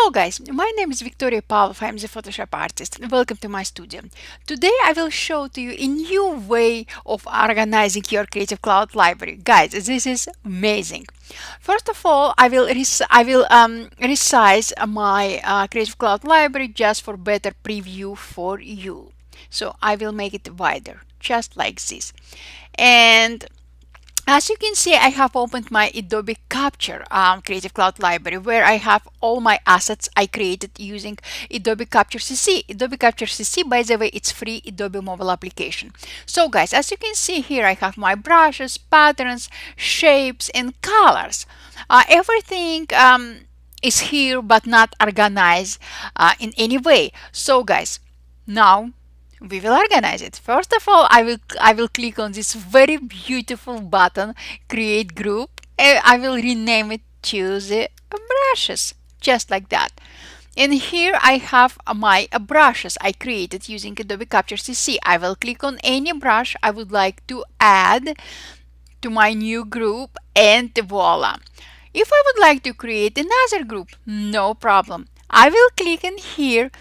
Hello guys, my name is Victoria Pavlov. I'm the Photoshop artist. Welcome to my studio. Today I will show to you a new way of organizing your Creative Cloud library. Guys, this is amazing. First of all, I will resize my Creative Cloud library just for better preview for you. So I will make it wider, just like this. And as you can see, I have opened my Adobe Capture Creative Cloud library where I have all my assets I created using Adobe Capture CC. Adobe Capture CC, by the way, it's free Adobe mobile application. So guys, as you can see here, I have my brushes, patterns, shapes, and colors. Everything is here but not organized in any way. So guys, now we will organize it. First of all, I will click on this very beautiful button, create group, and I will rename it to the brushes, just like that. And here I have my brushes I created using Adobe Capture CC. I will click on any brush I would like to add to my new group, and voila. If I would like to create another group, no problem. I will click in here,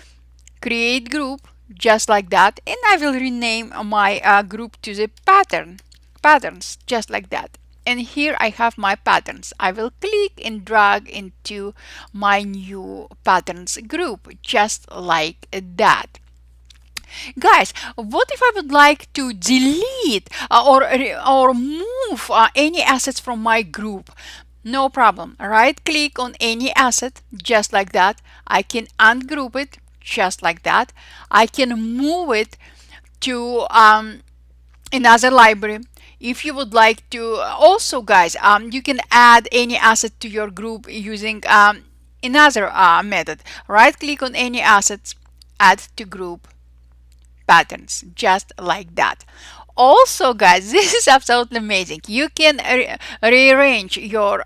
create group, just like that, and I will rename my group to the patterns, just like that. And here I have my patterns. I will click and drag into my new patterns group, just like that. Guys, what if I would like to delete or move any assets from my group? No problem. Right click on any asset, just like that. I can ungroup it, just like that. I can move it to another library. If you would like to, also guys, you can add any asset to your group using another method. Right click on any assets, add to group, patterns, just like that. Also guys, this is absolutely amazing. You can rearrange your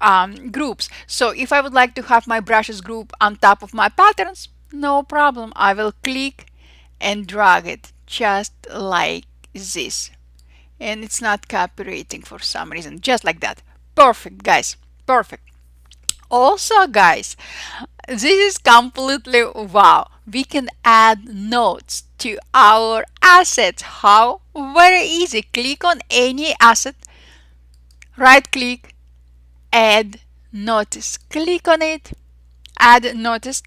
groups. So if I would like to have my brushes group on top of my patterns, no problem. I will click and drag it just like this. And it's not copyrighting for some reason, just like that. Perfect guys, perfect. Also guys, this is completely wow. We can add notes to our assets. How? Very easy. Click on any asset, right click, add notice. Click on it, add notice.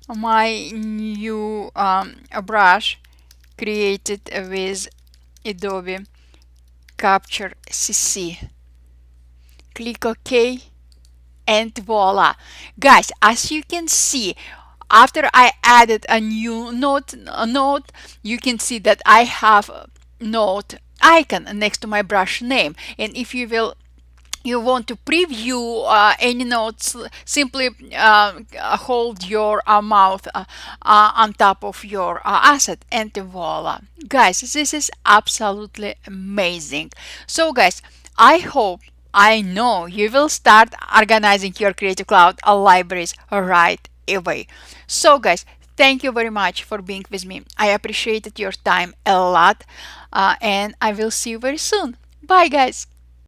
My new brush created with Adobe Capture CC. Click OK, and voila. Guys, as you can see, after I added a new note, you can see that I have a note icon next to my brush name. And if you want to preview any notes, simply hold your mouth on top of your asset, and voila. Guys, this is absolutely amazing. So guys, I know you will start organizing your Creative Cloud libraries right away. So guys, thank you very much for being with me. I appreciated your time a lot, and I will see you very soon. Bye guys.